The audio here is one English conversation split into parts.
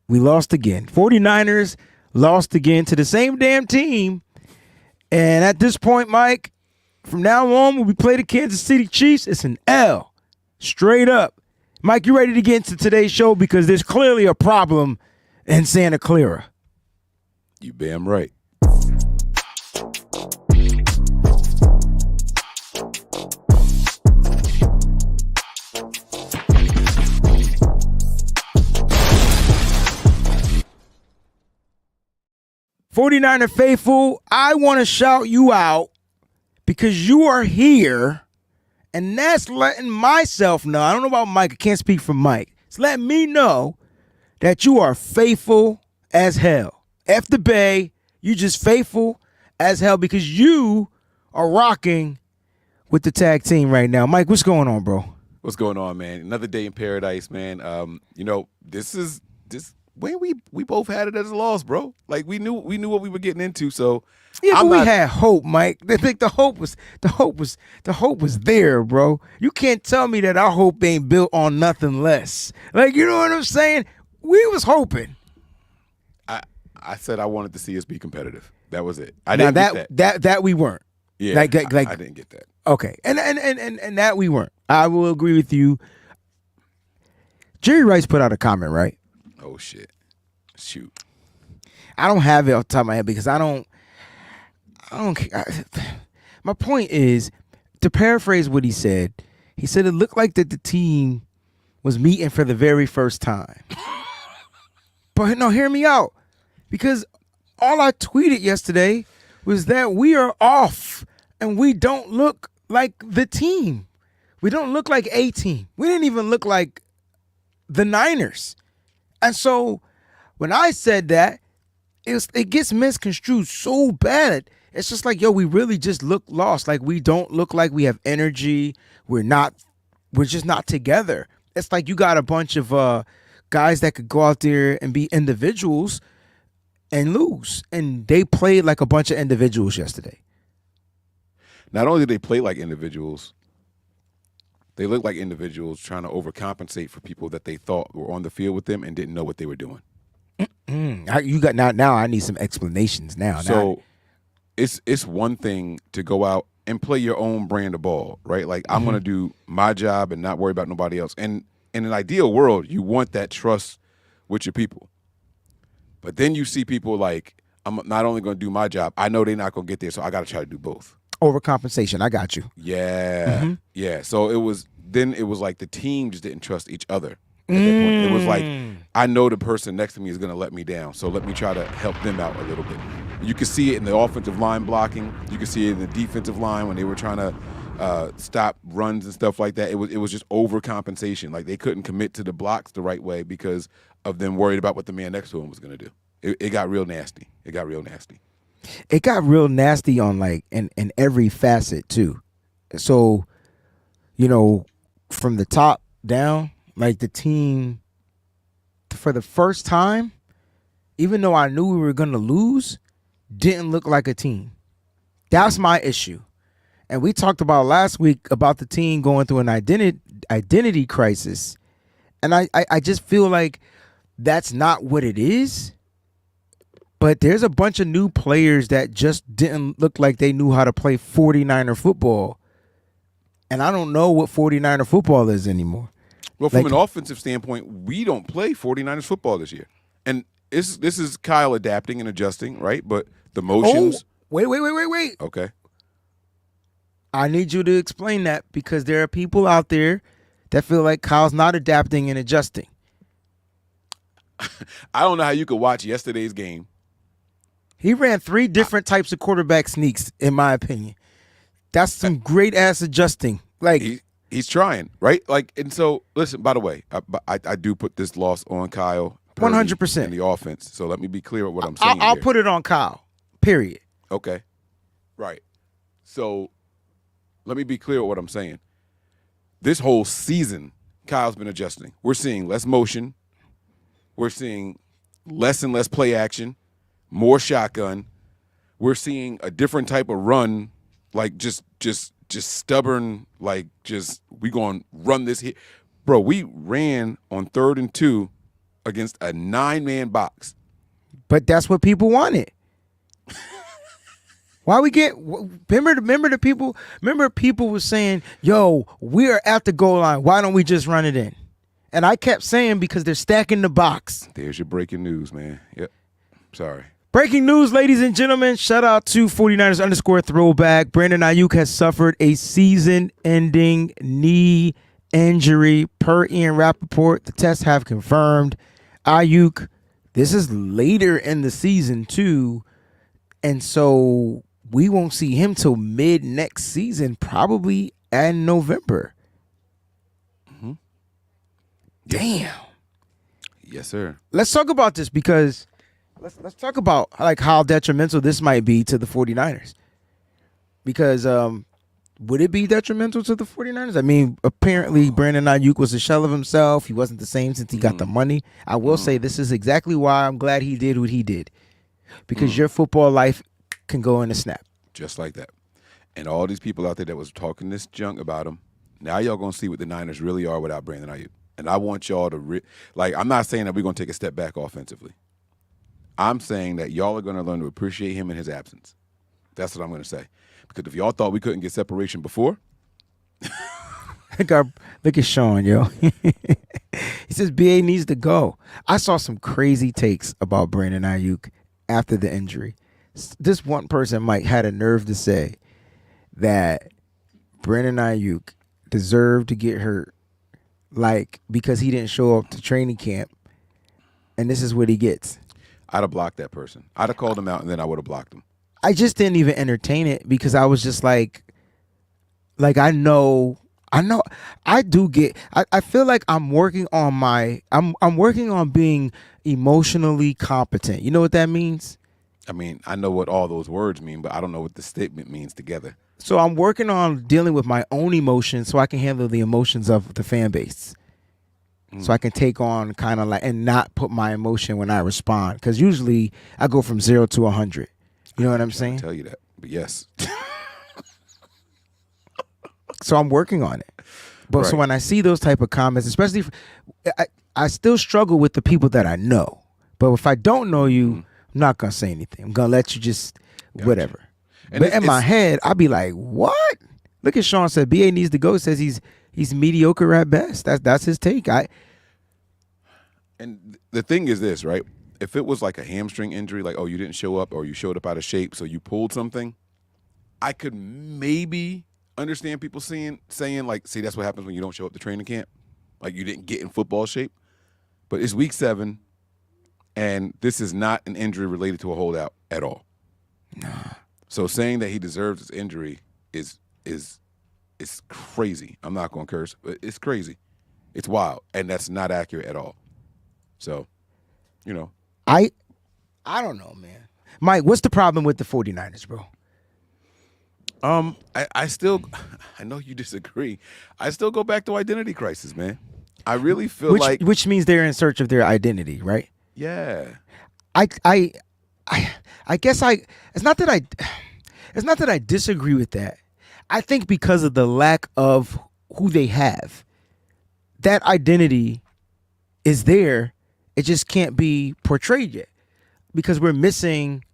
We lost again. 49ers lost again to the same damn team. And at this point, Mike, from now on, when we play the Kansas City Chiefs, it's an L. Straight up. Mike, you ready to get into today's show? Because there's clearly a problem in Santa Clara. You damn right. '49er faithful, I want to shout you out because you are here, and that's letting myself know. I don't know about Mike. I can't speak for Mike. It's letting me know that you are faithful as hell. F the Bay, you just faithful as hell because you are rocking with the tag team right now. Mike, what's going on, bro? What's going on, man? Another day in paradise, man. This when we both had it as a loss, bro. Like we knew what we were getting into. So yeah, but we had hope, Mike. I think the hope was there, bro. You can't tell me that our hope ain't built on nothing less. Like, you know what I'm saying? We was hoping. I said I wanted to see us be competitive. That was it. I didn't get that. That we weren't. Yeah, I didn't get that. Okay, and that we weren't. I will agree with you. Jerry Rice put out a comment, right? Oh shit! Shoot. I don't have it off the top of my head because I don't. My point is, to paraphrase what he said it looked like that the team was meeting for the very first time. But no, hear me out. Because all I tweeted yesterday was that we are off and we don't look like the team. We don't look like a team. We didn't even look like the Niners. And so when I said that, it gets misconstrued so bad. It's just like, yo, we really just look lost. Like, we don't look like we have energy. We're just not together. It's like you got a bunch of guys that could go out there and be individuals and lose. And they played like a bunch of individuals yesterday. Not only did they play like individuals, they looked like individuals trying to overcompensate for people that they thought were on the field with them and didn't know what they were doing. You got now I need some explanations now. So it's one thing to go out and play your own brand of ball, right? Like, I'm going to do my job and not worry about nobody else. And in an ideal world, you want that trust with your people. But then you see people like, I'm not only going to do my job, I know they're not going to get there, so I got to try to do both. Overcompensation, I got you. Yeah. Yeah. So it was like the team just didn't trust each other at that point. It was like, I know the person next to me is going to let me down, so let me try to help them out a little bit. You could see it in the offensive line blocking. You could see it in the defensive line when they were trying to stop runs and stuff like that. It was just overcompensation. Like, they couldn't commit to the blocks the right way because of them worried about what the man next to him was going to do. It got real nasty. It got real nasty on like in every facet too. So, from the top down, like the team for the first time, even though I knew we were going to lose, didn't look like a team. That's my issue. And we talked about last week about the team going through an identity crisis. And I just feel like that's not what it is. But there's a bunch of new players that just didn't look like they knew how to play 49er football. And I don't know what 49er football is anymore. Well, from an offensive standpoint, we don't play 49ers football this year. And this is Kyle adapting and adjusting, right? But the motions. Oh, wait. Okay. I need you to explain that because there are people out there that feel like Kyle's not adapting and adjusting. I don't know how you could watch yesterday's game. He ran 3 different types of quarterback sneaks, in my opinion. That's some great ass adjusting. Like, he's trying, right? Like, and so listen. By the way, I do put this loss on Kyle. 100% in the offense. So let me be clear with what I'm saying. I'll put it on Kyle. Period. Okay, right. So let me be clear with what I'm saying. This whole season, Kyle's been adjusting. We're seeing less motion. We're seeing less and less play action. More shotgun. We're seeing a different type of run, like just stubborn, we going to run this hit. Bro, we ran on 3rd and 2 against a 9-man box. But that's what people wanted. Why we get remember the people? Remember people were saying, "Yo, we are at the goal line. Why don't we just run it in?" And I kept saying because they're stacking the box. There's your breaking news, man. Yep. Sorry. Breaking news, ladies and gentlemen. Shout out to 49ers_throwback. Brandon Aiyuk has suffered a season-ending knee injury per Ian Rappaport. The tests have confirmed. Aiyuk, this is later in the season too, and so we won't see him till mid next season, probably in November. Mm-hmm. Damn. Yes, sir. Let's talk about this because let's talk about like how detrimental this might be to the 49ers. Because would it be detrimental to the 49ers? I mean, apparently Brandon Aiyuk was a shell of himself. He wasn't the same since he got the money. I will say this is exactly why I'm glad he did what he did. Because your football life can go in a snap. Just like that. And all these people out there that was talking this junk about him, now y'all going to see what the Niners really are without Brandon Aiyuk. And I want y'all to I'm not saying that we're going to take a step back offensively. I'm saying that y'all are going to learn to appreciate him in his absence. That's what I'm going to say. Because if y'all thought we couldn't get separation before. Look at Sean, yo. He says BA needs to go. I saw some crazy takes about Brandon Aiyuk after the injury. This one person, Mike, had a nerve to say that Brandon Aiyuk deserved to get hurt, like because he didn't show up to training camp, and this is what he gets. I'd have blocked that person. I'd have called him out, and then I would have blocked him. I just didn't even entertain it because I was just like I know, I do get. I feel like I'm working on I'm working on being emotionally competent. You know what that means? I mean, I know what all those words mean, but I don't know what the statement means together. So I'm working on dealing with my own emotions so I can handle the emotions of the fan base. So I can take on kind of like and not put my emotion when I respond. Because usually I go from 0 to 100. You know what I'm saying? I tell you that, but yes. So I'm working on it. But so Right. when I see those type of comments, especially, I still struggle with the people that I know. But if I don't know you, I'm not going to say anything. I'm going to let you just whatever. And but in my head, I'll be like, what? Look at Sean said, BA needs to go. Says he's mediocre at best. That's his take. And the thing is this, right? If it was like a hamstring injury, like, oh, you didn't show up or you showed up out of shape, so you pulled something, I could maybe understand people saying like, see, that's what happens when you don't show up to training camp. Like you didn't get in football shape. But it's week 7, and this is not an injury related to a holdout at all. Nah. So saying that he deserves his injury is crazy. I'm not going to curse, but it's crazy. It's wild, and that's not accurate at all. So, you know. I don't know, man. Mike, what's the problem with the 49ers, bro? I still, I know you disagree. I still go back to identity crisis, man. I really feel which means they're in search of their identity, right? Yeah. I guess it's not that I disagree with that. I think because of the lack of who they have, that identity is there. It just can't be portrayed yet because we're missing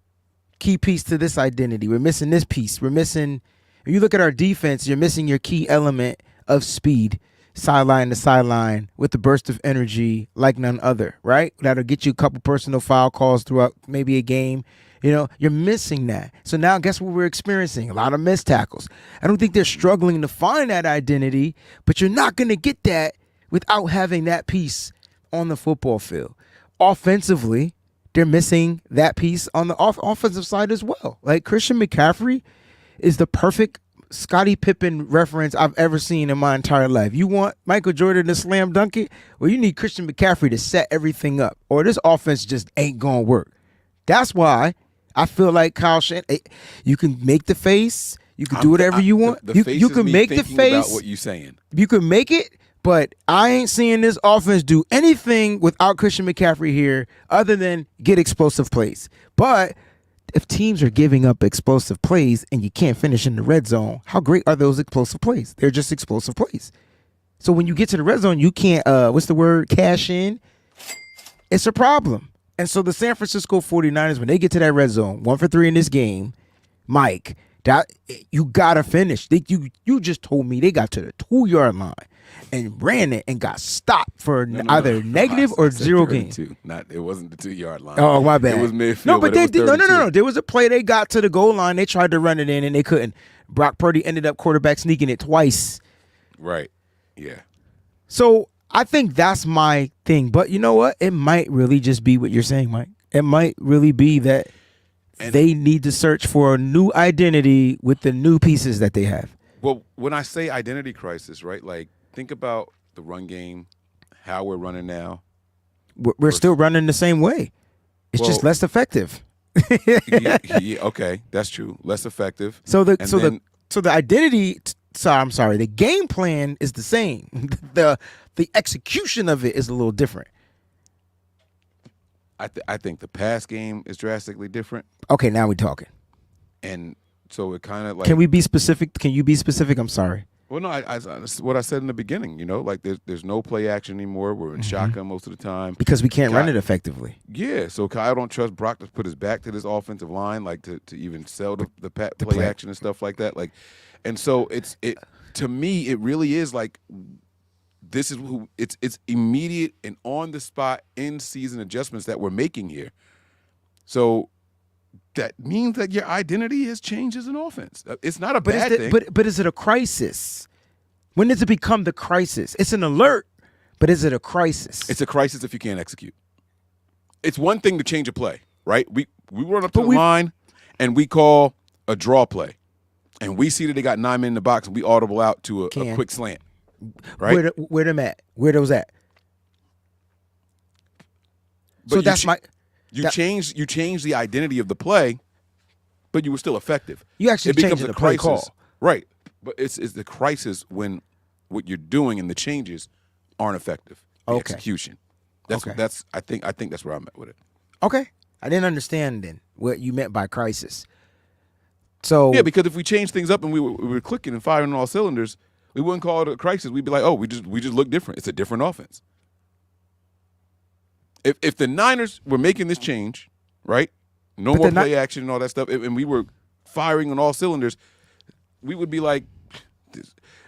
key piece to this identity. We're missing this piece. We're missing. If you look at our defense, you're missing your key element of speed, sideline to sideline with the burst of energy like none other, right? That'll get you a couple personal foul calls throughout maybe a game. You know, you're missing that. So now guess what we're experiencing? A lot of missed tackles. I don't think they're struggling to find that identity, but you're not going to get that without having that piece on the football field. Offensively, they're missing that piece on the offensive side as well. Like Christian McCaffrey is the perfect Scottie Pippen reference I've ever seen in my entire life. You want Michael Jordan to slam dunk it? Well, you need Christian McCaffrey to set everything up, or this offense just ain't gonna work. That's why I feel like Kyle Shanahan. You can make the face. You can do whatever you want. The you face you is can me make the thinking face. about what you saying. You can make it, but I ain't seeing this offense do anything without Christian McCaffrey here other than get explosive plays. But if teams are giving up explosive plays and you can't finish in the red zone, how great are those explosive plays? They're just explosive plays. So when you get to the red zone, you can't, cash in. It's a problem. And so the San Francisco 49ers, when they get to that red zone, 1 for 3 in this game, Mike, that you gotta finish. You just told me they got to the 2-yard line and ran it and got stopped for either negative or 0 gains. It wasn't the 2-yard line. Oh, my bad. It was midfield. No, but they did. No. No. There was a play they got to the goal line. They tried to run it in and they couldn't. Brock Purdy ended up quarterback sneaking it twice. Right. Yeah. So I think that's my thing. But you know what? It might really just be what you're saying, Mike. It might really be that they need to search for a new identity with the new pieces that they have. Well, when I say identity crisis, right, like think about the run game, how we're running now. We're still running the same way. It's just less effective. yeah, okay, that's true. Less effective. So the identity. I'm sorry. The game plan is the same. The execution of it is a little different. I think the pass game is drastically different. Okay, now we're talking. And so it kind of like. Can we be specific? Can you be specific? I'm sorry. Well, no, I what I said in the beginning. You know, like there's no play action anymore. We're in shotgun most of the time because we can't run it effectively. Yeah, so Kyle don't trust Brock to put his back to this offensive line, like to even sell the play action and stuff like that. Like, and so it to me it really is like this is who it's immediate and on the spot in season adjustments that we're making here. So that means that your identity has changed as an offense. It's not a bad thing. But is it a crisis? When does it become the crisis? It's an alert, but is it a crisis? It's a crisis if you can't execute. It's one thing to change a play, right? We run up to the line and we call a draw play, and we see that they got 9 men in the box, and we audible out to a quick slant, right? Where them at? Where those at? But so that's You change the identity of the play, but you were still effective. You actually changed the play call. Right. But it's the crisis when what you're doing and the changes aren't effective. The execution. That's I think that's where I'm at with it. Okay. I didn't understand then what you meant by crisis. So yeah, because if we changed things up and we were clicking and firing on all cylinders, we wouldn't call it a crisis. We'd be like, oh, we just look different. It's a different offense. If the Niners were making this change, right? No more play action and all that stuff, and we were firing on all cylinders, we would be like,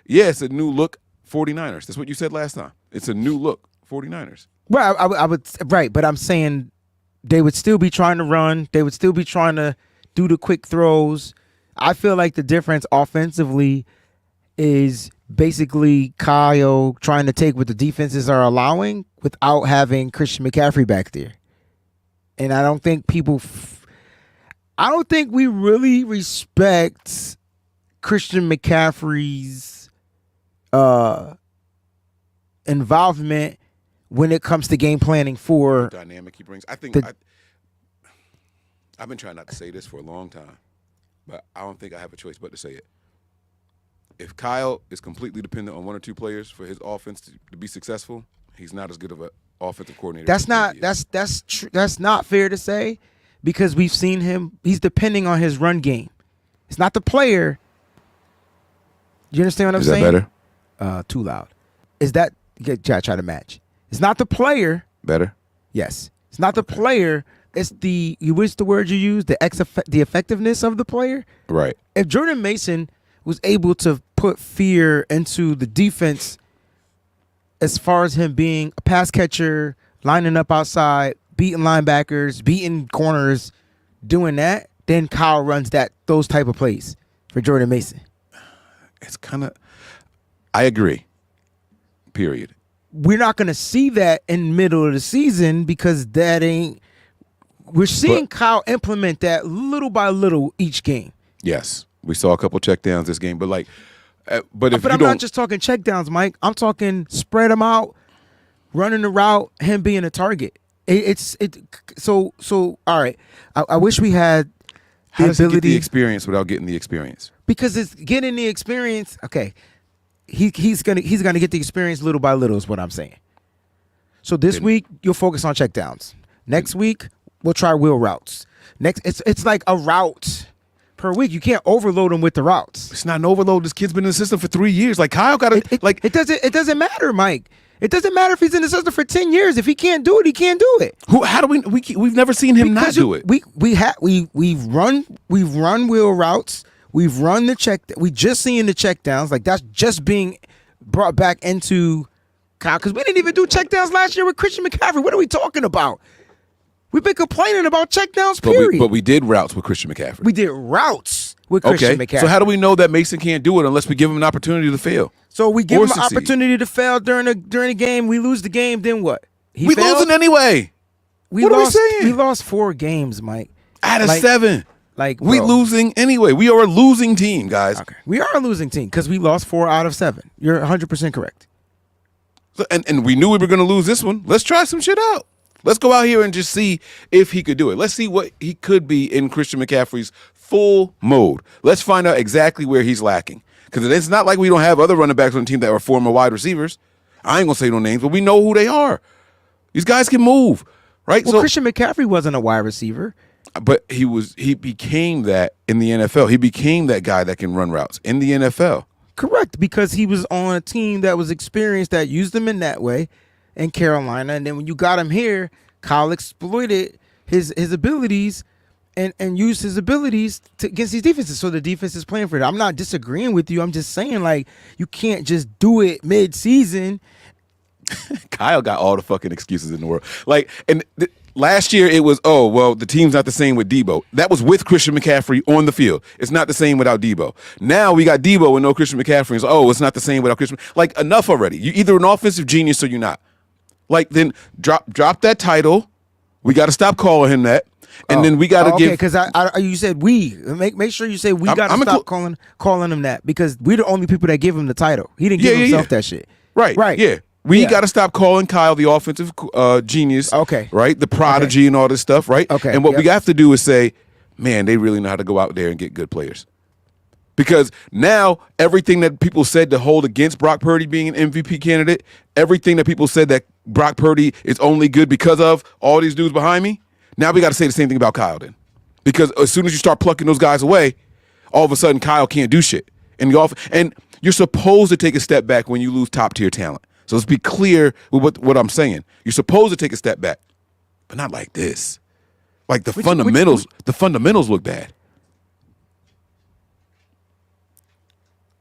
yeah, it's a new look 49ers. That's what you said last time. It's a new look 49ers. Well, I would right, but I'm saying they would still be trying to run. They would still be trying to do the quick throws. I feel like the difference offensively is basically Kyle trying to take what the defenses are allowing without having Christian McCaffrey back there. And I don't think I don't think we really respect Christian McCaffrey's involvement when it comes to game planning for the dynamic he brings. I think I've been trying not to say this for a long time, but I don't think I have a choice but to say it. If Kyle is completely dependent on 1 or 2 players for his offense to be successful, he's not as good of an offensive coordinator. That's not fair to say, because we've seen him. He's depending on his run game. It's not the player. Do you understand what I'm saying? Is that better? Too loud. Is that try to match? It's not the player. Better? Yes. It's not the player. It's the what's the word you use? The effectiveness of the player. Right. If Jordan Mason was able to put fear into the defense as far as him being a pass catcher, lining up outside, beating linebackers, beating corners, doing that, then Kyle runs those type of plays for Jordan Mason. It's kind of, I agree, period. We're not going to see that in the middle of the season because we're seeing Kyle implement that little by little each game. Yes. We saw a couple checkdowns this game, but I'm not just talking checkdowns, Mike. I'm talking spread them out, running the route, him being a target. So all right. I wish we had the ability. How does he get the experience without getting the experience? Because it's getting the experience. Okay, he's gonna get the experience little by little is what I'm saying. So this week you'll focus on checkdowns. Next week we'll try wheel routes. It's like a route per week. You can't overload him with the routes. It's not an overload. This kid's been in the system for 3 years. Like Kyle got it doesn't matter, Mike. It doesn't matter if he's in the system for 10 years. If he can't do it, he can't do it. How do we've never seen him not do it. We've run wheel routes. We've run the check. We just seen the check downs. Like that's just being brought back into Kyle because we didn't even do check downs last year with Christian McCaffrey. What are we talking about? We've been complaining about check downs, period. But we did routes with Christian McCaffrey. We did routes with Christian McCaffrey. So how do we know that Mason can't do it unless we give him an opportunity to fail? So we give Or him an succeed. opportunity to fail during the game. We lose the game. Then what? We losing anyway. What are we saying? We lost 4 games, Mike. Out of 7. We bro. losing anyway. We are a losing team, guys. Okay. We are a losing team because we lost 4 out of 7. You're 100% correct. So, and we knew we were going to lose this one. Let's try some shit out. Let's go out here and just see if he could do it. Let's see what he could be in Christian McCaffrey's full mode. Let's find out exactly where he's lacking. Because it's not like we don't have other running backs on the team that are former wide receivers. I ain't going to say no names, but we know who they are. These guys can move, right? Well, Christian McCaffrey wasn't a wide receiver. But he became that in the NFL. He became that guy that can run routes in the NFL. Correct, because he was on a team that was experienced that used him in that way in Carolina. And then when you got him here, Kyle exploited his abilities and used his abilities against these defenses. So the defense is playing for it. I'm not disagreeing with you. I'm just saying, like, you can't just do it mid-season. Kyle got all the fucking excuses in the world. Like, and last year it was, oh, well, the team's not the same with Debo. That was with Christian McCaffrey on the field. It's not the same without Debo. Now we got Debo and no Christian McCaffrey. It's, oh, it's not the same without Christian. Like, enough already. You're either an offensive genius or you're not. Like, then drop that title. We got to stop calling him that. And then we got to give. Okay, because you said we. Make sure you say we got to stop calling him that because we're the only people that give him the title. He didn't give himself that shit. Right. Yeah. We got to stop calling Kyle the offensive genius. Okay. Right? The prodigy and all this stuff, right? Okay. And what we have to do is say, man, they really know how to go out there and get good players. Because now everything that people said to hold against Brock Purdy being an MVP candidate, everything that people said that Brock Purdy is only good because of all these dudes behind me, now we got to say the same thing about Kyle then. Because as soon as you start plucking those guys away, all of a sudden Kyle can't do shit. And you're supposed to take a step back when you lose top-tier talent. So let's be clear with what I'm saying. You're supposed to take a step back, but not like this. Like the fundamentals look bad.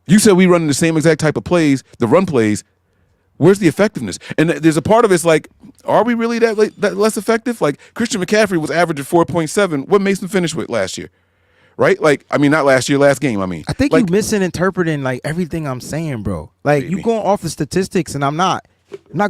You said we running the same exact type of plays, the run plays. Where's the effectiveness? And there's a part of it's like, are we really that less effective? Like Christian McCaffrey was averaging 4.7. What Mason finished with last year? Right? Like, I mean, not last year, last game, I mean. I think you misinterpreting like everything I'm saying, bro. Like you going off the statistics and I'm not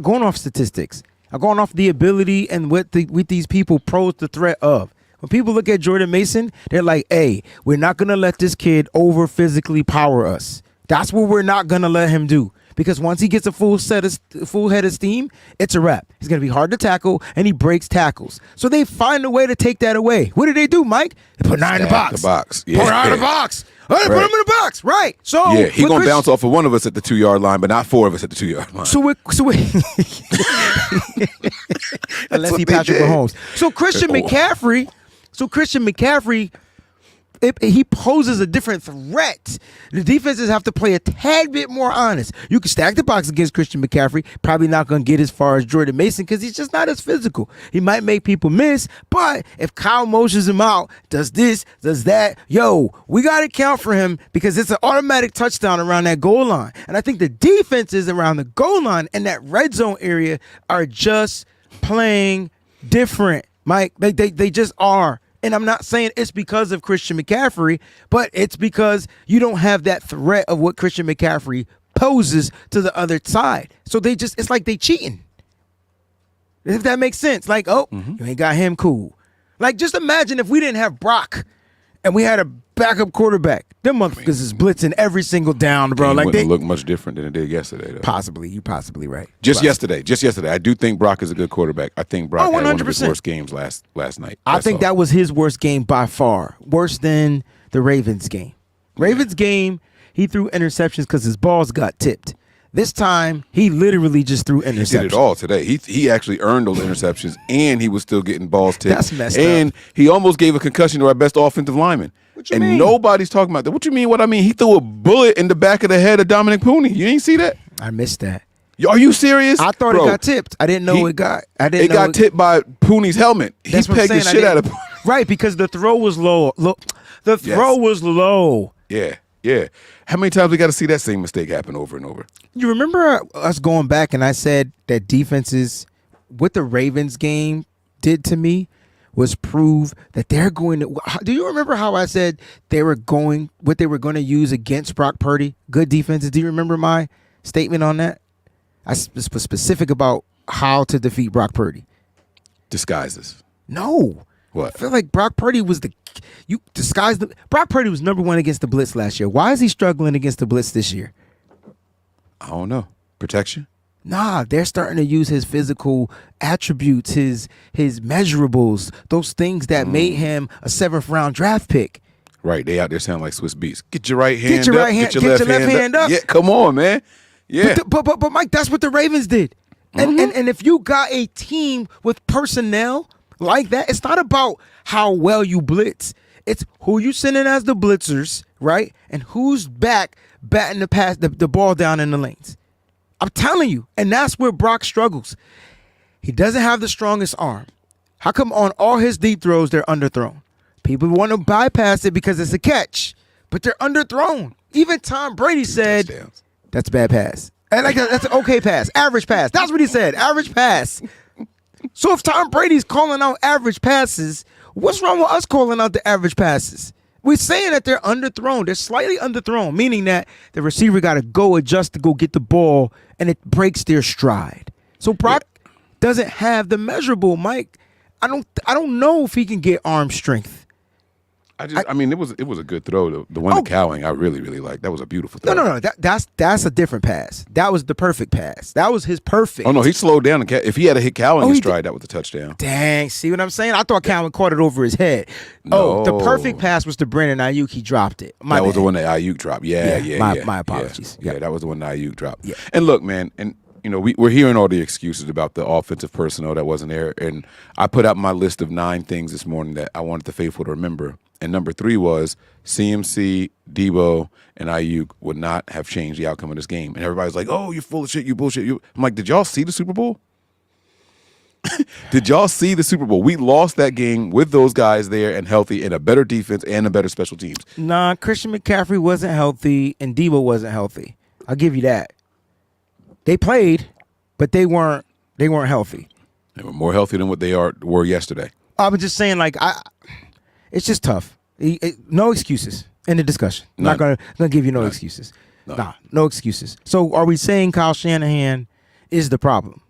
going off statistics. I'm going off the ability and what these people pose the threat of. When people look at Jordan Mason, they're like, hey, we're not going to let this kid over physically power us. That's what we're not going to let him do. Because once he gets a full head of steam, it's a wrap. He's going to be hard to tackle, and he breaks tackles. So they find a way to take that away. What do they do, Mike? They put 9 in the box. Yeah. Put 9 in the box. Put him in the box. Right. So yeah, he's going to bounce off of one of us at the 2-yard line, but not 4 of us at the 2-yard line. Unless he Patrick Mahomes. So Christian McCaffrey, he poses a different threat. The defenses have to play a tad bit more honest. You can stack the box against Christian McCaffrey. Probably not going to get as far as Jordan Mason because he's just not as physical. He might make people miss, but if Kyle motions him out, does this, does that, we got to count for him because it's an automatic touchdown around that goal line. And I think the defenses around the goal line and that red zone area are just playing different, Mike. They just are. And I'm not saying it's because of Christian McCaffrey, but it's because you don't have that threat of what Christian McCaffrey poses to the other side. So it's like they cheating. If that makes sense. Like, you ain't got him, cool. Like, just imagine if we didn't have Brock and we had a backup quarterback. Them motherfuckers is blitzing every single down, bro. Like they look much different than it did yesterday, though. Possibly. You're possibly right. Just yesterday. I do think Brock is a good quarterback. I think Brock had one of his worst games last night. I think that was his worst game by far. Worse than the Ravens game. Ravens game, he threw interceptions because his balls got tipped. This time, he literally just threw interceptions. He did it all today. He actually earned those interceptions, and he was still getting balls tipped. That's messed up. And he almost gave a concussion to our best offensive lineman. What you mean? Nobody's talking about that. What you mean? What I mean? He threw a bullet in the back of the head of Dominic Pooney. You ain't see that? I missed that. Are you serious? I thought Bro, it got tipped. I didn't know it got. I didn't. It know got tipped by Pooney's helmet. He That's what I'm pegged the saying. shit out of. Right, because the throw was low. The throw was low. Yeah, yeah. How many times we got to see that same mistake happen over and over? You remember us going back and I said that defenses, what the Ravens game did to me was prove that they're going to. Do you remember how I said what they were going to use against Brock Purdy? Good defenses. Do you remember my statement on that? I was specific about how to defeat Brock Purdy. Disguises. No. What? I feel like Brock Purdy was Brock Purdy was number one against the blitz last year. Why is he struggling against the blitz this year? I don't know. Protection? Nah, they're starting to use his physical attributes, his measurables, those things that made him a 7th round draft pick. Right. They out there sounding like Swiss beats. Get your right hand Get your up. right hand, Get your left hand up. Yeah, come on, man. Yeah. But Mike, that's what the Ravens did. And if you got a team with personnel like that, it's not about how well you blitz. It's who you sending as the blitzers, right? And who's back batting the ball down in the lanes. I'm telling you. And that's where Brock struggles. He doesn't have the strongest arm. How come on all his deep throws, they're underthrown? People want to bypass it because it's a catch, but they're underthrown. Even Tom Brady said, Touchdowns. that's a bad pass. And that's an okay pass. Average pass. That's what he said. Average pass. So if Tom Brady's calling out average passes, what's wrong with us calling out the average passes? We're saying that they're underthrown. They're slightly underthrown, meaning that the receiver got to go adjust to go get the ball, and it breaks their stride. So Brock doesn't have the measurable, Mike. I don't know if he can get arm strength. I mean, it was a good throw. The one to Cowing, I really, really liked. That was a beautiful throw. No. That's a different pass. That was the perfect pass. That was his perfect. Oh, no, he slowed down. If he had hit Cowing in stride, that was a touchdown. Dang, see what I'm saying? I thought Cowan caught it over his head. No. The perfect pass was to Brandon Aiyuk. He dropped it. That was the one that Aiyuk dropped. My apologies. Yeah, that was the one that Aiyuk dropped. Yeah. And look, man, and you know, we're hearing all the excuses about the offensive personnel that wasn't there. And I put out my list of 9 things this morning that I wanted the faithful to remember. And number 3 was CMC, Debo, and Aiyuk would not have changed the outcome of this game. And everybody's like, oh, you're full of shit, you bullshit. I'm like, did y'all see the Super Bowl? Did y'all see the Super Bowl? We lost that game with those guys there and healthy and a better defense and a better special teams. Nah, Christian McCaffrey wasn't healthy and Debo wasn't healthy. I'll give you that. They played, but they weren't healthy. They were more healthy than what they were yesterday. I was just saying, like, it's just tough. No excuses in the discussion. I'm not gonna give you no excuses. No excuses. So are we saying Kyle Shanahan is the problem?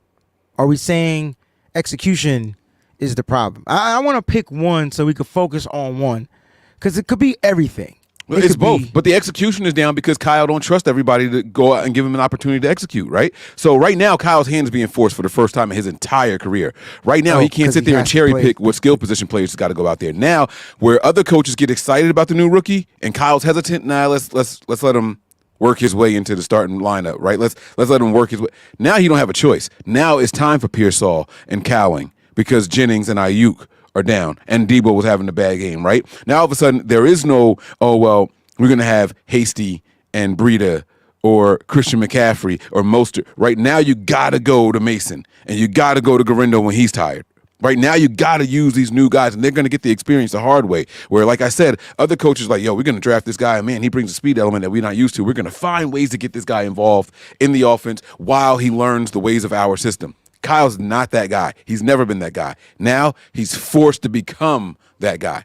Are we saying execution is the problem? I want to pick one so we could focus on one, because it could be everything. Well, it's both, but the execution is down because Kyle don't trust everybody to go out and give him an opportunity to execute, right? So right now, Kyle's hand is being forced for the first time in his entire career. Right now, he can't sit there and cherry pick what skill position players got to go out there. Now, where other coaches get excited about the new rookie and Kyle's hesitant, let's let him work his way into the starting lineup, right? Let's let him work his way. Now he don't have a choice. Now it's time for Pearsall and Cowing because Jennings and Aiyuk are down, and Debo was having a bad game, right? Now, all of a sudden, there is no, we're going to have Hasty and Breida or Christian McCaffrey or Mostert. Right now, you got to go to Mason, and you got to go to Garindo when he's tired. Right now, you got to use these new guys, and they're going to get the experience the hard way. Where, like I said, other coaches like, we're going to draft this guy, and man, he brings a speed element that we're not used to. We're going to find ways to get this guy involved in the offense while he learns the ways of our system. Kyle's not that guy. He's never been that guy. Now he's forced to become that guy.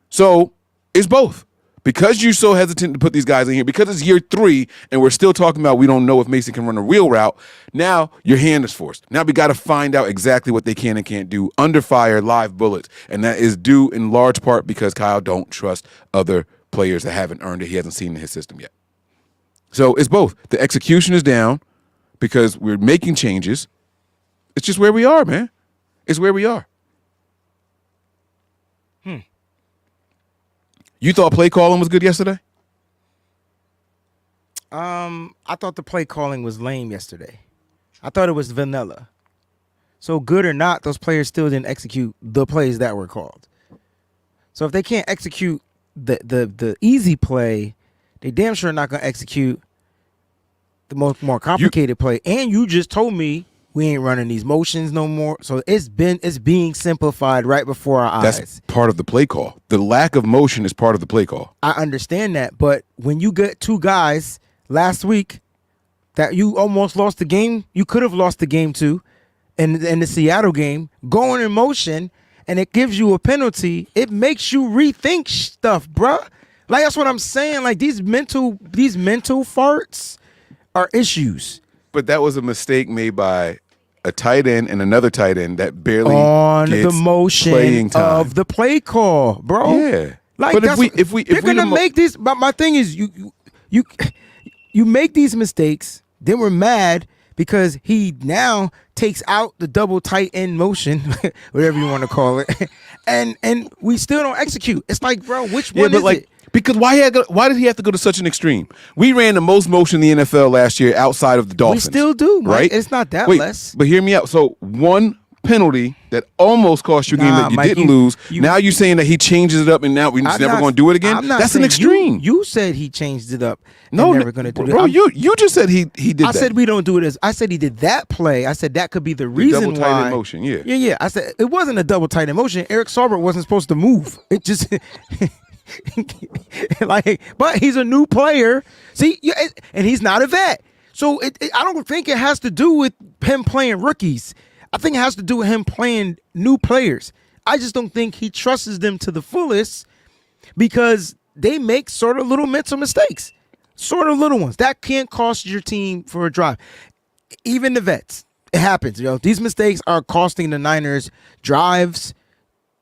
So it's both. Because you're so hesitant to put these guys in here, because it's year 3 and we're still talking about we don't know if Mason can run a real route, now your hand is forced. Now we got to find out exactly what they can and can't do under fire, live bullets. And that is due in large part because Kyle don't trust other players that haven't earned it. He hasn't seen in his system yet. So it's both. The execution is down because we're making changes. It's just where we are, man. It's where we are. You thought play calling was good yesterday? I thought the play calling was lame yesterday. I thought it was vanilla. So good or not, those players still didn't execute the plays that were called. So if they can't execute the easy play, they damn sure not going to execute the more complicated play. And you just told me we ain't running these motions no more. So it's being simplified right before our eyes. That's part of the play call. The lack of motion is part of the play call. I understand that, but when you get two guys last week that you almost lost the game, you could have lost the game to in the Seattle game, going in motion, and it gives you a penalty, it makes you rethink stuff, bruh. Like, that's what I'm saying. Like, these mental farts are issues. But that was a mistake made by a tight end and another tight end that barely on gets the motion playing time. of the play call, bro. Yeah. Like, but if they're gonna make these. But my thing is, you make these mistakes. Then we're mad because he now takes out the double tight end motion, whatever you want to call it, and we still don't execute. It's like, bro, which one is it? Because why did he have to go to such an extreme? We ran the most motion in the NFL last year outside of the Dolphins. We still do, Mike. Right? It's not that Wait, less. But hear me out. So one penalty that almost cost you a game that you Mike, didn't lose. Now you're saying that he changes it up and now we're just never going to do it again? That's an extreme. You said he changed it up. No, never going to do it. Bro, you just said he did that. I said we don't do it as. I said he did that play. I said that could be the reason double why. tight end motion, yeah. Yeah. I said it wasn't a double tight end motion. Eric Saubert wasn't supposed to move. It just. But he's a new player. See, and he's not a vet. So I don't think it has to do with him playing rookies. I think it has to do with him playing new players. I just don't think he trusts them to the fullest because they make sort of little mental mistakes, sort of little ones that can't cost your team for a drive. Even the vets, it happens. These mistakes are costing the Niners drives,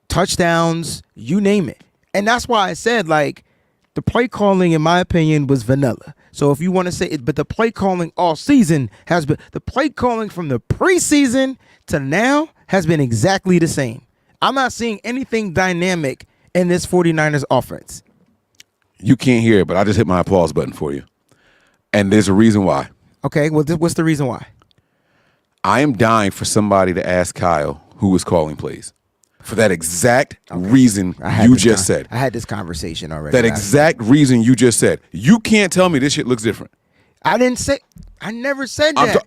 touchdowns, you name it. And that's why I said, like, the play calling, in my opinion, was vanilla. So if you want to say it, but the play calling all season has been, the play calling from the preseason to now has been exactly the same. I'm not seeing anything dynamic in this 49ers offense. You can't hear it, but I just hit my applause button for you. And there's a reason why. Okay, well, what's the reason why? I am dying for somebody to ask Kyle who was calling plays. For that exact reason you just said. I had this conversation already. That exact reason you just said. You can't tell me this shit looks different. I never said that.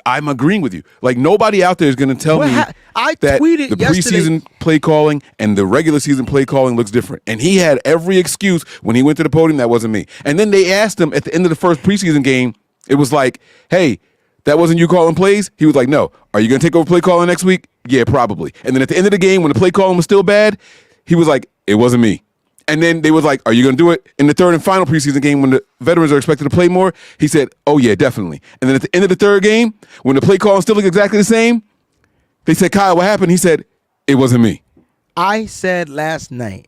I'm agreeing with you. Like, nobody out there is going to tell me I that tweeted the yesterday. preseason play calling and the regular season play calling looks different. And he had every excuse when he went to the podium. That wasn't me. And then they asked him at the end of the first preseason game. It was like, hey, that wasn't you calling plays? He was like, no. Are you going to take over play calling next week? Yeah, probably. And then at the end of the game, when the play calling was still bad, he was like, it wasn't me. And then they was like, are you going to do it in the third and final preseason game when the veterans are expected to play more? He said, oh, yeah, definitely. And then at the end of the third game, when the play calling still looked exactly the same, they said, Kyle, what happened? He said, it wasn't me. I said last night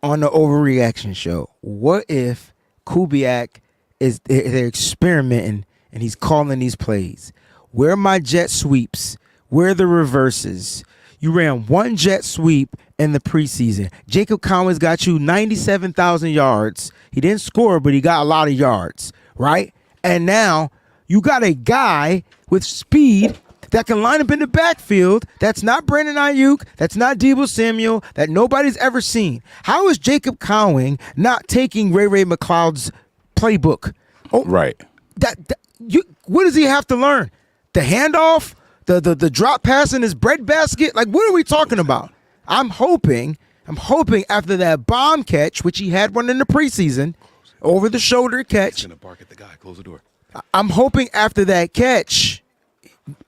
on the Overreaction show, what if Kubiak they're experimenting and he's calling these plays? Where are my jet sweeps? Where are the reverses? You ran one jet sweep in the preseason. Jacob Collins got you 97,000 yards. He didn't score, but he got a lot of yards, right? And now you got a guy with speed that can line up in the backfield. That's not Brandon Aiyuk. That's not Deebo Samuel. That nobody's ever seen. How is Jacob Cowing not taking Ray McLeod's playbook? Oh, right. What does he have to learn? The handoff? The drop pass in his bread basket? Like, what are we talking about? I'm hoping after that bomb catch, which he had one in the preseason, over the shoulder catch. He's gonna bark at the guy. Close the door. I'm hoping after that catch,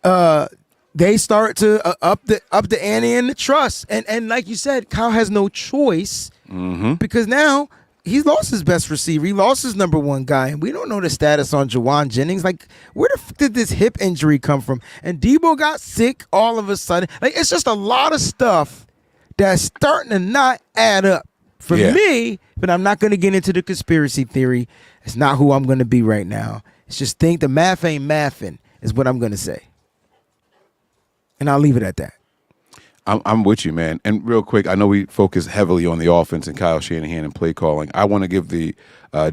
they start to up the ante and the trust. And like you said, Kyle has no choice because now he's lost his best receiver. He lost his number one guy, and we don't know the status on Jawan Jennings. Like, where the f did this hip injury come from? And Deebo got sick all of a sudden. Like, it's just a lot of stuff that's starting to not add up for me. But I'm not going to get into the conspiracy theory. It's not who I'm going to be right now. It's just the math ain't mathing is what I'm going to say. And I'll leave it at that. I'm with you, man. And real quick, I know we focus heavily on the offense and Kyle Shanahan and play calling. I want to give the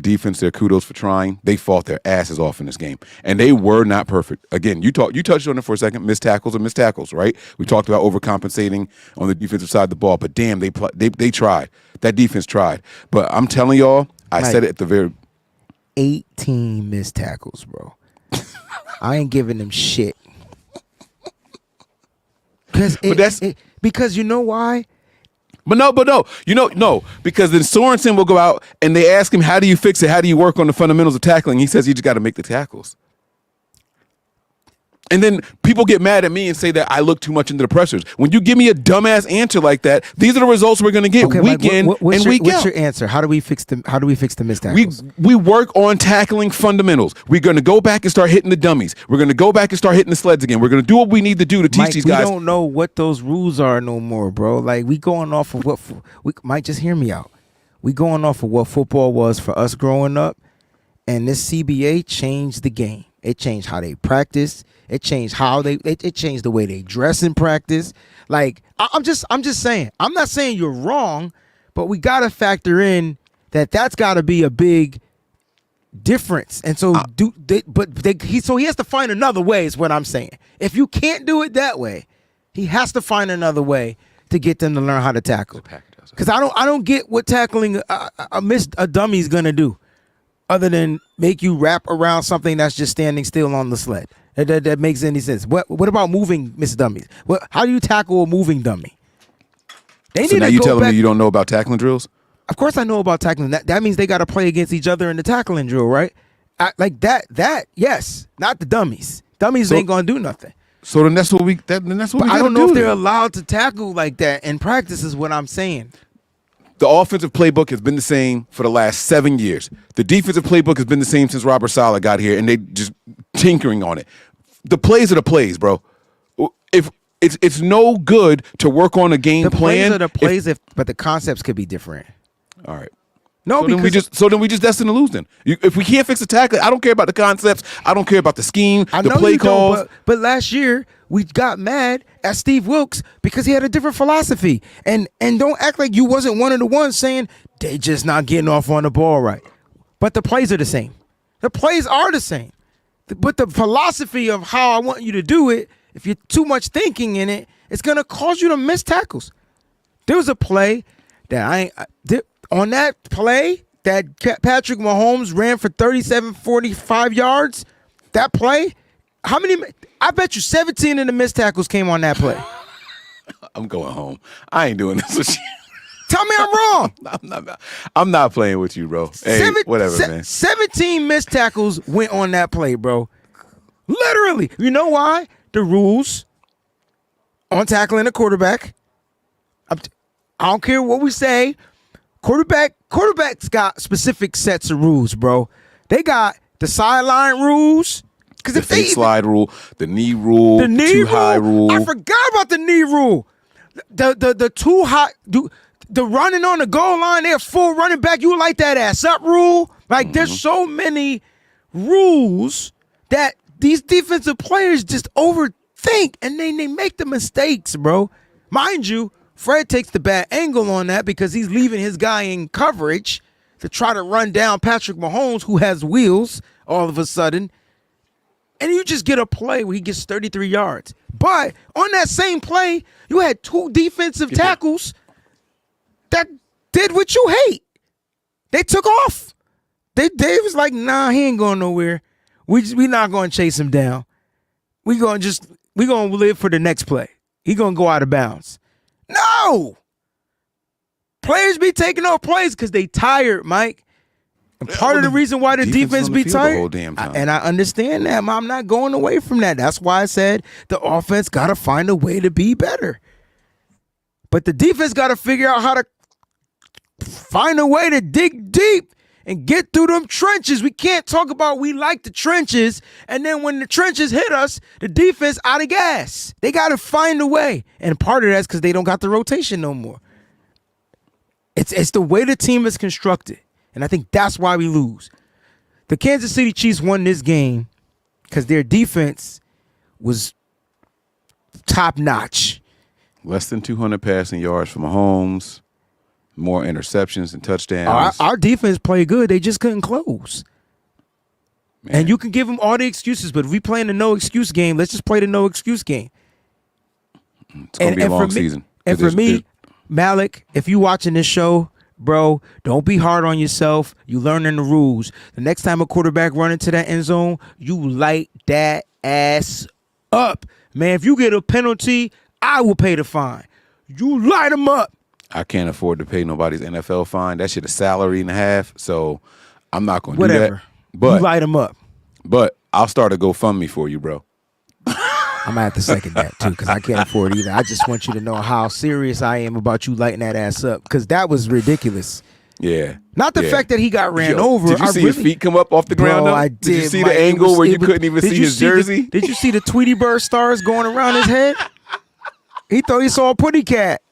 defense their kudos for trying. They fought their asses off in this game, and they were not perfect. Again, you touched on it for a second. Missed tackles are missed tackles, right? We talked about overcompensating on the defensive side of the ball, but damn, they tried. That defense tried. But I'm telling y'all, I said it at the very 18 missed tackles, bro. I ain't giving them shit. Because you know why? But no, no, because then Sorensen will go out and they ask him, how do you fix it? How do you work on the fundamentals of tackling? He says you just got to make the tackles. And then people get mad at me and say that I look too much into the pressures. When you give me a dumbass answer like that, these are the results we're going to get week in and week out. What's your answer? How do we fix the missed tackles? We work on tackling fundamentals. We're going to go back and start hitting the dummies. We're going to go back and start hitting the sleds again. We're going to do what we need to do to teach these guys. We don't know what those rules are no more, bro. Like, we going off of what Mike, just hear me out. We going off of what football was for us growing up, and this CBA changed the game. It changed how they practice. It changed how it changed the way they dress in practice. Like, I'm just saying. I'm not saying you're wrong, but we got to factor in that's got to be a big difference. And so he has to find another way is what I'm saying. If you can't do it that way, he has to find another way to get them to learn how to tackle. Cuz I don't get what tackling a dummy's going to do other than make you wrap around something that's just standing still on the sled. That makes any sense. What about moving Miss Dummies? How do you tackle a moving dummy? So now you telling me you don't know about tackling drills? Of course I know about tackling. That means they got to play against each other in the tackling drill, right? Like that, yes. Not the dummies. Dummies ain't going to do nothing. So then that's what we got to do. I don't know if they're allowed to tackle like that in practice is what I'm saying. The offensive playbook has been the same for the last 7 years. The defensive playbook has been the same since Robert Saleh got here, and they just tinkering on it. The plays are the plays, bro. If it's no good to work on a game plan. The plays are the plays, but the concepts could be different. All right. No, because then we just destined to lose. Then if we can't fix the tackle, I don't care about the concepts. I don't care about the scheme, the play calls. But last year we got mad at Steve Wilkes because he had a different philosophy. And don't act like you wasn't one of the ones saying they just not getting off on the ball right. But the plays are the same. The plays are the same. But the philosophy of how I want you to do it, if you're too much thinking in it, it's gonna cause you to miss tackles. There was a play that on that play that Patrick Mahomes ran for 45 yards, that play, I bet you 17 of the missed tackles came on that play. I'm going home. I ain't doing this with you. Tell me I'm wrong. I'm not playing with you, bro. Hey, whatever, man. 17 missed tackles went on that play, bro. Literally. You know why? The rules on tackling a quarterback. I don't care what we say. Quarterbacks got specific sets of rules, bro. They got the sideline rules. The fake slide rule, the knee rule, the too high rule. I forgot about the knee rule. The too high, the running on the goal line, they're full running back. You like that ass up rule? Like there's so many rules that these defensive players just overthink and they make the mistakes, bro. Mind you, Fred takes the bad angle on that because he's leaving his guy in coverage to try to run down Patrick Mahomes, who has wheels all of a sudden. And you just get a play where he gets 33 yards. But on that same play, you had two defensive tackles that did what you hate. They took off. They was like, nah, he ain't going nowhere. We not going to chase him down. We going to live for the next play. He going to go out of bounds. No. Players be taking off plays because they tired, Mike. And part of the reason why the defense be tired, the whole damn time. And I understand that, I'm not going away from that. That's why I said the offense got to find a way to be better. But the defense got to figure out how to find a way to dig deep and get through them trenches. We can't talk about we like the trenches, and then when the trenches hit us, the defense out of gas. They got to find a way. And part of that's because they don't got the rotation no more. It's the way the team is constructed. And I think that's why we lose. The Kansas City Chiefs won this game because their defense was top-notch. Less than 200 passing yards from Mahomes, more interceptions and touchdowns. Our defense played good. They just couldn't close. Man. And you can give them all the excuses, but if we play in the no-excuse game, let's just play the no-excuse game. It's going to be a long season. And for me, Malik, if you watching this show, bro, don't be hard on yourself. You learning the rules. The next time a quarterback run into that end zone, you light that ass up. Man, if you get a penalty, I will pay the fine. You light them up. I can't afford to pay nobody's NFL fine. That shit a salary and a half, so I'm not going to do Whatever. that. But You light them up. But I'll start a GoFundMe for you, bro. I'm gonna have to second that too, because I can't afford it either. I just want you to know how serious I am about you lighting that ass up, because that was ridiculous. Yeah. Not the fact that he got ran Yo, over. Did you see his feet come up off the ground? Bro, Though? I did. Did you see Mike, the angle where you couldn't even did see you his jersey? Did you see the Tweety Bird stars going around his head? He thought he saw a putty cat.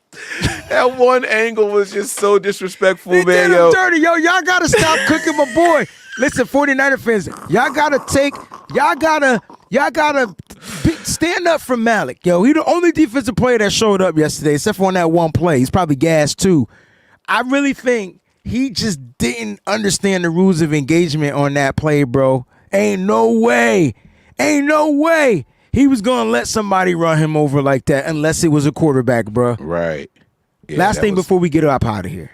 That one angle was just so disrespectful, He man. did him dirty, yo. Y'all gotta stop cooking my boy. Listen, 49er fans, y'all gotta stand up for Malik. Yo, he the only defensive player that showed up yesterday, except for on that one play. He's probably gassed too. I really think he just didn't understand the rules of engagement on that play, bro. Ain't no way he was gonna let somebody run him over like that unless it was a quarterback, bro. Right. Yeah, Last thing before we get up out of here,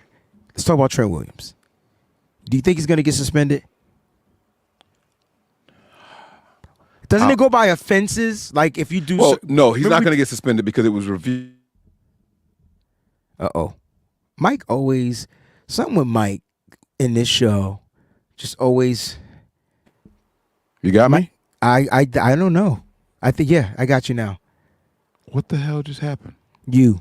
let's talk about Trent Williams. Do you think he's gonna get suspended? Doesn't it go by offenses? Like if you do. Well, no, he's not going to get suspended because it was reviewed. Mike always something with Mike in this show. Just always. You got me? I don't know. I think I got you now. What the hell just happened? You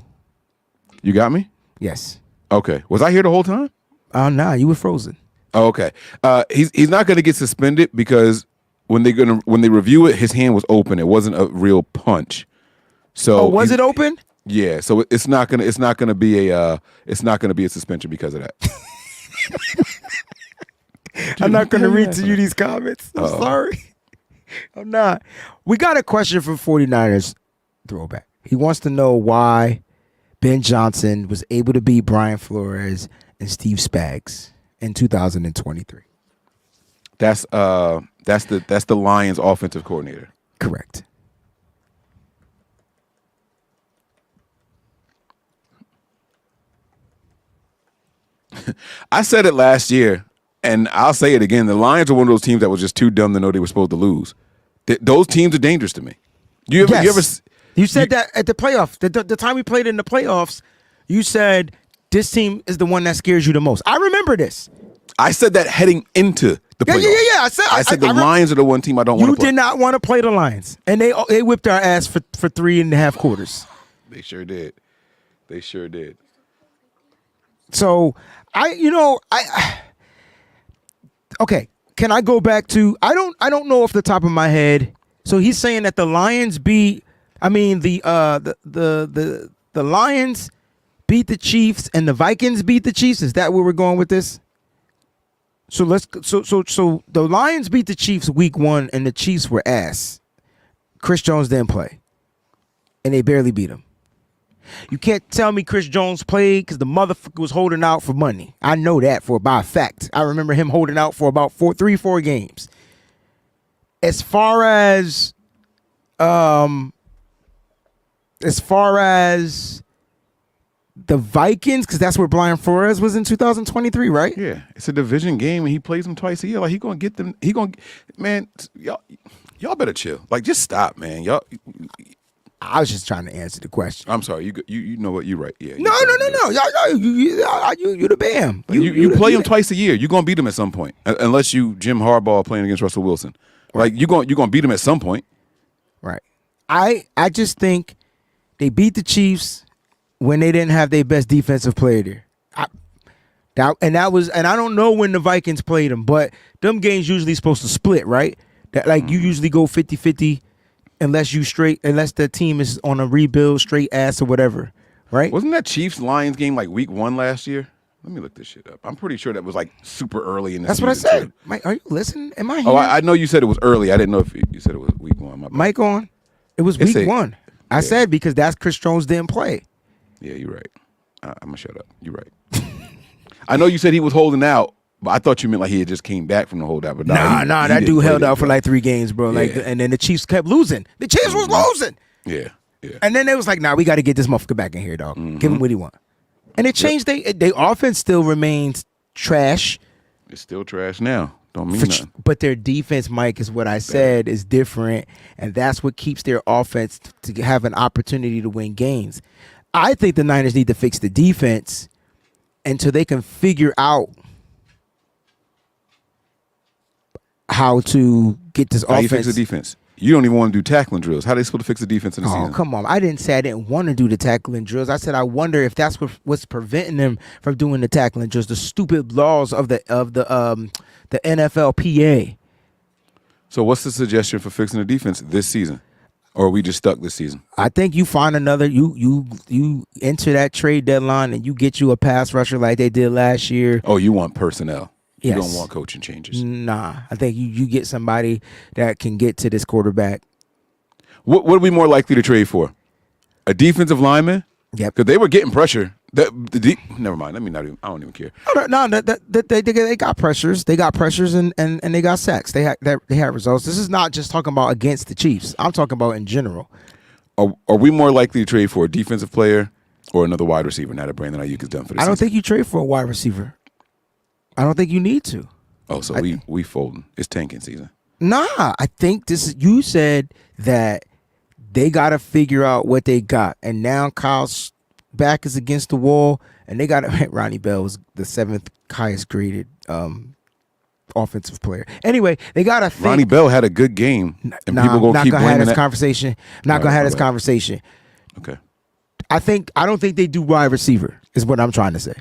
got me? yes. Okay. Was I here the whole time? Nah, you were frozen. Oh, okay. He's not going to get suspended because when they review it, his hand was open. It wasn't a real punch. So Was it open? Yeah. So it's not gonna be a suspension because of that. I'm not going to read to you these comments. I'm sorry. I'm not. We got a question from 49ers throwback. He wants to know why Ben Johnson was able to beat Brian Flores and Steve Spags in 2023. That's the Lions offensive coordinator. Correct. I said it last year, and I'll say it again. The Lions are one of those teams that was just too dumb to know they were supposed to lose. Those teams are dangerous to me. You said that at the playoff. The time we played in the playoffs, you said this team is the one that scares you the most. I remember this. I said that heading into the playoffs. Yeah. I said the Lions are the one team I don't want to play. You did not want to play the Lions, and they whipped our ass for 3.5 quarters. They sure did. So okay. Can I go back to I don't know off the top of my head. So he's saying that the Lions the Lions beat the Chiefs and the Vikings beat the Chiefs. Is that where we're going with this? So so the Lions beat the Chiefs week 1 and the Chiefs were ass. Chris Jones didn't play. And they barely beat him. You can't tell me Chris Jones played because the motherfucker was holding out for money. I know that by a fact. I remember him holding out for about 4 games. As far as the Vikings, because that's where Brian Flores was in 2023, right? Yeah, it's a division game, and he plays them twice a year. Like he gonna get them. Man, y'all better chill. Like just stop, man. Y'all. I was just trying to answer the question. I'm sorry. You know what? You're right. Yeah. No. You the BAM. You play them twice a year. You're gonna beat them at some point, unless you Jim Harbaugh playing against Russell Wilson. Like you're gonna beat them at some point. Right. I just think they beat the Chiefs when they didn't have their best defensive player there. And I don't know when the Vikings played them, but them games usually supposed to split, right? That you usually go 50-50 unless the team is on a rebuild, straight ass or whatever, right? Wasn't that Chiefs Lions game like week 1 last year? Let me look this shit up. I'm pretty sure that was like super early in the season. That's what I said. Too. Mike, are you listening? Am I here? Oh, I know you said it was early. I didn't know if you said it was week 1. My bad. Mike on? It was week 1. I said because that's Chris Jones didn't play. Yeah, you're right. I'm going to shut up. You're right. I know you said he was holding out, but I thought you meant like he had just came back from the holdout. But nah, that dude held out for like 3 games, bro. Yeah. And then the Chiefs kept losing. The Chiefs was losing. Yeah. And then they was like, nah, we got to get this motherfucker back in here, dog. Give him what he want. And it changed. They offense still remains trash. It's still trash now. Don't mean nothing. But their defense, Mike, is what I said, is different. And that's what keeps their offense to have an opportunity to win games. I think the Niners need to fix the defense until they can figure out how to get this How offense. you fix the defense? You don't even want to do tackling drills. How are they supposed to fix the defense in the season? Oh, come on. I didn't say I didn't want to do the tackling drills. I said I wonder if that's what's preventing them from doing the tackling drills, the stupid laws of the NFLPA. So what's the suggestion for fixing the defense this season? Or are we just stuck this season? I think you find another you enter that trade deadline and you get you a pass rusher like they did last year. Oh, you want personnel. Yes. You don't want coaching changes. Nah, I think you get somebody that can get to this quarterback. What are we more likely to trade for? A defensive lineman? Yep. Because they were getting pressure. Never mind. Let me not even. I don't even care. No, they got pressures. They got pressures and they got sacks. They had results. This is not just talking about against the Chiefs. I'm talking about in general. Are we more likely to trade for a defensive player or another wide receiver now that Brandon Aiyuk is done for the season? I don't think you trade for a wide receiver. I don't think you need to. Oh, so we folding. It's tanking season. Nah, I think this is. You said that they got to figure out what they got, and now Kyle's back is against the wall, and they got Ronnie Bell was the 7th highest graded offensive player. Anyway, they got to think. Ronnie Bell had a good game, and people gonna keep blaming that. Conversation. Not gonna have this conversation. Okay. I don't think they do wide receiver. Is what I'm trying to say.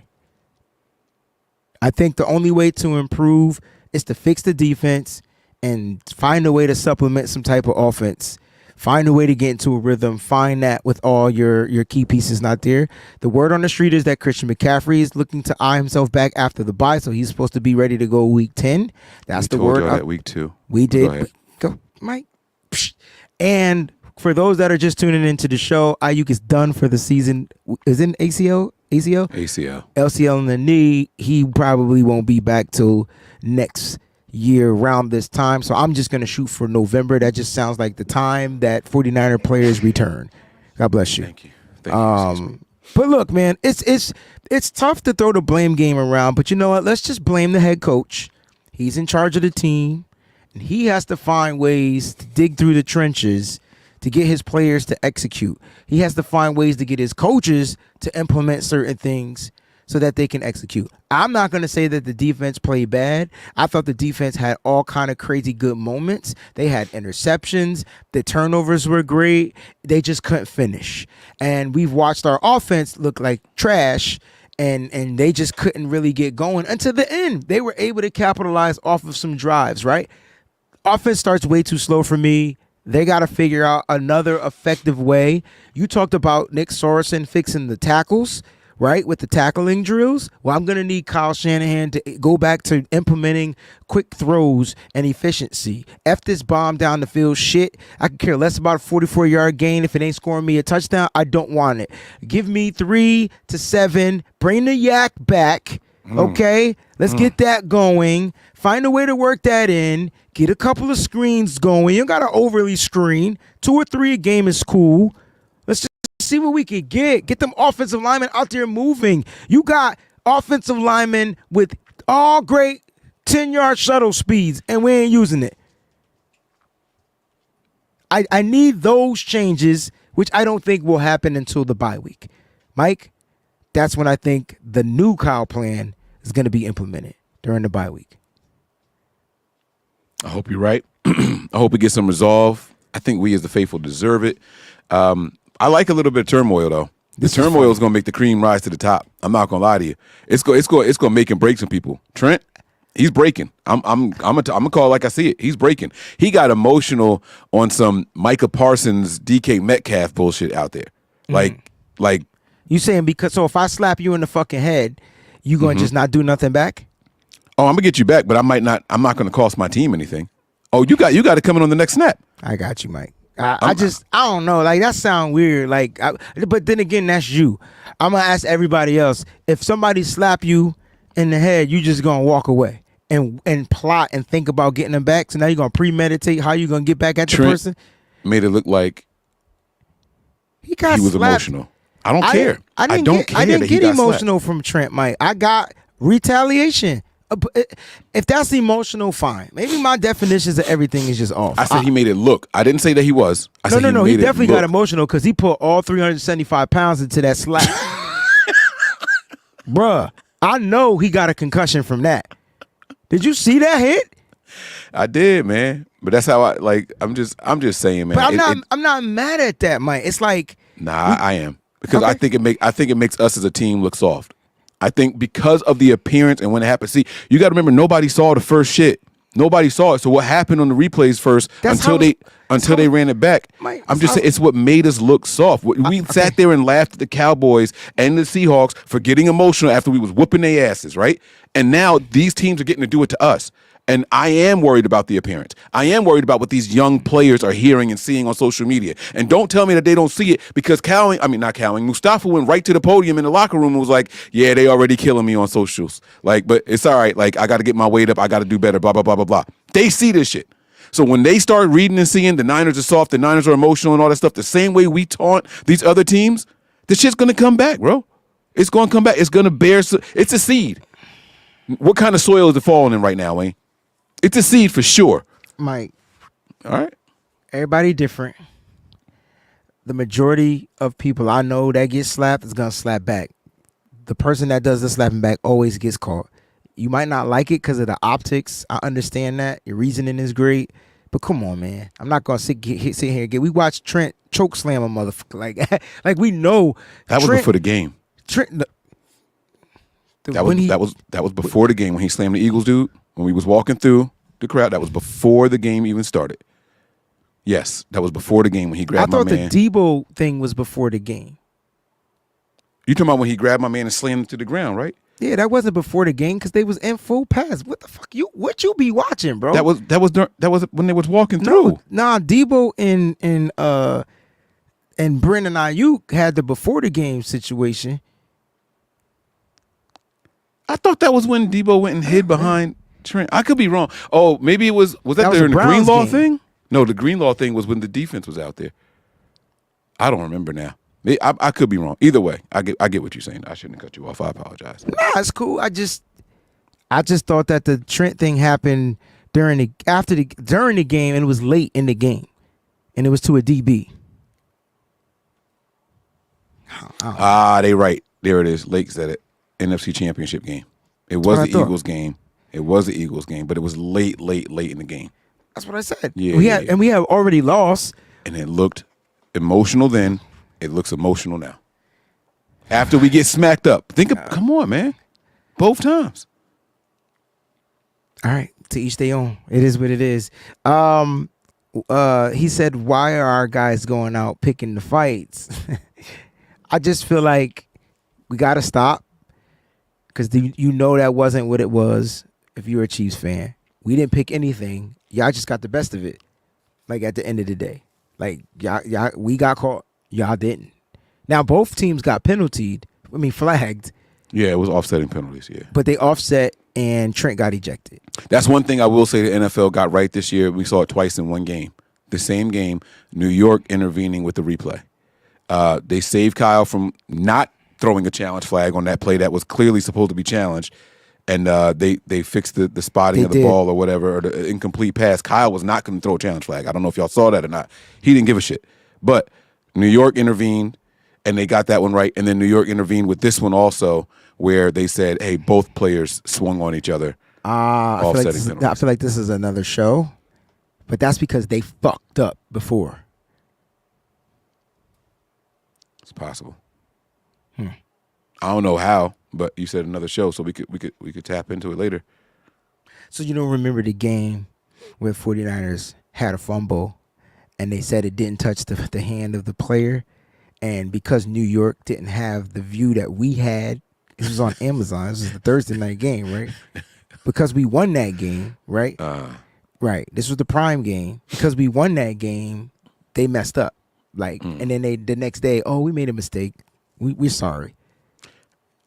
I think the only way to improve is to fix the defense and find a way to supplement some type of offense. Find a way to get into a rhythm. Find that with all your key pieces not there. The word on the street is that Christian McCaffrey is looking to eye himself back after the bye, so he's supposed to be ready to go week 10. That's the word. That week 2. We did. Go, Mike. Psh. And for those that are just tuning into the show, Aiyuk is done for the season. Is in ACL? LCL in the knee. He probably won't be back till next year around this time. So I'm just going to shoot for November. That just sounds like the time that 49er players return. God bless you. Thank you. But look, man, it's tough to throw the blame game around. But you know what? Let's just blame the head coach. He's in charge of the team. And he has to find ways to dig through the trenches to get his players to execute. He has to find ways to get his coaches to implement certain things so that they can execute. I'm not going to say that the defense played bad. I thought the defense had all kind of crazy good moments. They had interceptions. The turnovers were great. They just couldn't finish. And we've watched our offense look like trash, and they just couldn't really get going until the end. They were able to capitalize off of some drives, right? Offense starts way too slow for me. They got to figure out another effective way. You talked about Nick Sorensen fixing the tackles, right, with the tackling drills. Well, I'm going to need Kyle Shanahan to go back to implementing quick throws and efficiency. F this bomb down the field shit. I could care less about a 44-yard gain. If it ain't scoring me a touchdown, I don't want it. Give me 3 to 7. Bring the yak back. Okay, let's get that going. Find a way to work that in. Get a couple of screens going. You don't got to overly screen. 2 or 3 a game is cool. Let's just see what we can get. Get them offensive linemen out there moving. You got offensive linemen with all great 10-yard shuttle speeds, and we ain't using it. I need those changes, which I don't think will happen until the bye week. Mike, that's when I think the new Kyle plan is going to be implemented during the bye week. I hope you're right. I hope we get some resolve. I think we as the faithful deserve it. I like a little bit of turmoil, though. The turmoil is going to make the cream rise to the top. I'm not going to lie to you. It's going to make and break some people. Trent, he's breaking. I'm gonna call it like I see it. He's breaking. He got emotional on some Micah Parsons, DK Metcalf bullshit out there. Like you saying because so if I slap you in the fucking head, you going to just not do nothing back? Oh, I'm gonna get you back, but I'm not gonna cost my team anything. Oh, you got to come in on the next snap. I got you, Mike. I don't know. Like that sound weird. Like, but then again, that's you. I'm gonna ask everybody else. If somebody slap you in the head, you just gonna walk away and plot and think about getting them back. So now you're gonna premeditate how you gonna get back at the person. Made it look like he was emotional. I don't care. I don't care. I didn't that he get got emotional from Trent, Mike. I got retaliation. If that's emotional, fine. Maybe my definitions of everything is just off. I said he made it look. I didn't say that he was. I said No. He definitely got look. emotional because he put all 375 pounds into that slap. Bruh, I know he got a concussion from that. Did you see that hit? I did, man. But that's how I like. I'm just saying, man. But I'm not mad at that, Mike. It's like I am because Okay. I think it makes us as a team look soft. I think because of the appearance and when it happened. See, you got to remember nobody saw the first shit. Nobody saw it. So what happened on the replays first until they ran it back? Mike, I'm just saying it's what made us look soft. We sat there and laughed at the Cowboys and the Seahawks for getting emotional after we was whooping their asses, right? And now these teams are getting to do it to us. And I am worried about the appearance. I am worried about what these young players are hearing and seeing on social media. And don't tell me that they don't see it because Mustafa went right to the podium in the locker room and was like, yeah, they already killing me on socials. Like, but it's all right. Like, I got to get my weight up. I got to do better, blah, blah, blah, blah, blah. They see this shit. So when they start reading and seeing the Niners are soft, the Niners are emotional and all that stuff, the same way we taunt these other teams, the shit's going to come back, bro. It's going to come back. It's going to bear. It's a seed. What kind of soil is it falling in right now, Wayne? It's a seed for sure. Mike. All right. Everybody different. The majority of people I know that get slapped is gonna slap back. The person that does the slapping back always gets caught. You might not like it because of the optics. I understand that. Your reasoning is great. But come on, man. I'm not gonna sit here and we watched Trent choke slam a motherfucker. Like we know that was before the game. Trent That was before the game when he slammed the Eagles dude. When we was walking through the crowd, that was before the game even started. Yes, that was before the game when he grabbed my man. I thought the Debo thing was before the game. You talking about when he grabbed my man and slammed him to the ground, right? Yeah, that wasn't before the game because they was in full pass. What the fuck what you be watching, bro? That was when they was walking through. Nah, Debo and Brendan Aiyuk had the before the game situation. I thought that was when Debo went and hid behind Trent. I could be wrong. Oh, maybe it was that during the Greenlaw thing? No, the Greenlaw thing was when the defense was out there. I don't remember now. I could be wrong. Either way, I get what you're saying. I shouldn't have cut you off. I apologize. Nah, it's cool. I just thought that the Trent thing happened during the game and it was late in the game. And it was to a DB. They right. There it is. Lake said it. NFC Championship game. It was the Eagles game. It was the Eagles game, but it was late in the game. That's what I said. Yeah, and we have already lost. And it looked emotional then. It looks emotional now. After we get smacked up. Come on, man. Both times. All right. To each their own. It is what it is. He said, why are our guys going out picking the fights? I just feel like we got to stop. Because you know that wasn't what it was if you're a Chiefs fan. We didn't pick anything. Y'all just got the best of it. Like at the end of the day. Like y'all we got caught. Y'all didn't. Now both teams got flagged. Yeah, it was offsetting penalties, yeah. But they offset and Trent got ejected. That's one thing I will say the NFL got right this year. We saw it twice in one game. The same game, New York intervening with the replay. They saved Kyle from not throwing a challenge flag on that play that was clearly supposed to be challenged. And they fixed the spotting of the ball or whatever, or the incomplete pass. Kyle was not going to throw a challenge flag. I don't know if y'all saw that or not. He didn't give a shit. But New York intervened, and they got that one right. And then New York intervened with this one also, where they said, hey, both players swung on each other. I feel like this is another show. But that's because they fucked up before. It's possible. I don't know how, but you said another show, so we could tap into it later. So you don't remember the game where 49ers had a fumble and they said it didn't touch the hand of the player, and because New York didn't have the view that we had, this was on Amazon. This was the Thursday night game, right? Because we won that game, right? Right. This was the prime game. Because we won that game, they messed up. And then the next day, we made a mistake. We're sorry.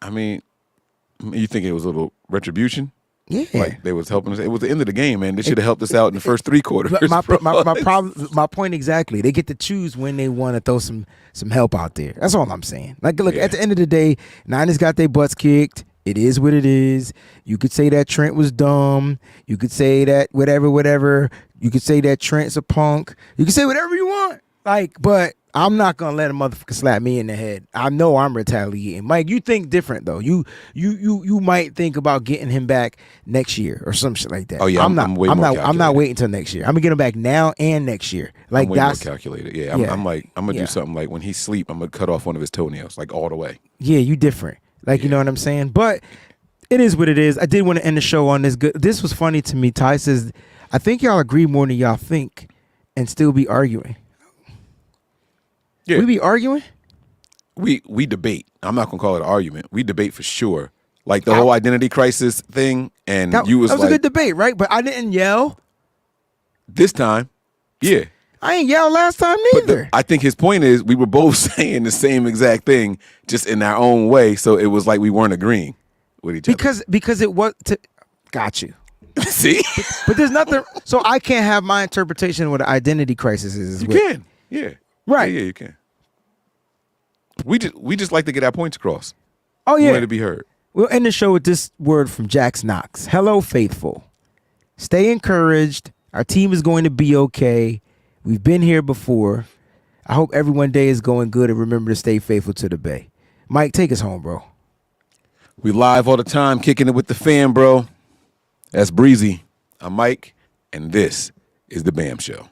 I mean, you think it was a little retribution? Yeah. Like they was helping us. It was the end of the game, man. They should have helped us out in the first 3 quarters. My point exactly. They get to choose when they want to throw some help out there. That's all I'm saying. Like, look, at the end of the day, Niners got their butts kicked. It is what it is. You could say that Trent was dumb. You could say that whatever. You could say that Trent's a punk. You can say whatever you want. Like, but I'm not gonna let a motherfucker slap me in the head. I know I'm retaliating. Mike, you think different though. You might think about getting him back next year or some shit like that. Oh yeah, I'm not waiting until next year. I'm gonna get him back now and next year. Like, I'm way that's more calculated. Yeah, I'm gonna do something like when he sleep, I'm gonna cut off one of his toenails, like all the way. Yeah, you different. Like, you know what I'm saying? But it is what it is. I did want to end the show on this good. This was funny to me. Ty says, I think y'all agree more than y'all think and still be arguing. Yeah. We be arguing? We debate. I'm not gonna call it an argument. We debate for sure. Like the whole identity crisis thing, and you was that was like, a good debate, right? But I didn't yell. This time, yeah. I ain't yell last time neither. I think his point is we were both saying the same exact thing, just in our own way. So it was like we weren't agreeing with each other. Because it was got you. See, but there's nothing. So I can't have my interpretation of what an identity crisis is. You can, yeah, right, yeah, you can. We just like to get our points across. Oh yeah, we want to be heard. We'll end the show with this word from Jax Knox. Hello, faithful. Stay encouraged. Our team is going to be okay. We've been here before. I hope everyone day is going good, and remember to stay faithful to the Bay. Mike, take us home, bro. We live all the time, kicking it with the fam, bro. That's Breezy. I'm Mike, and this is The BAM Show.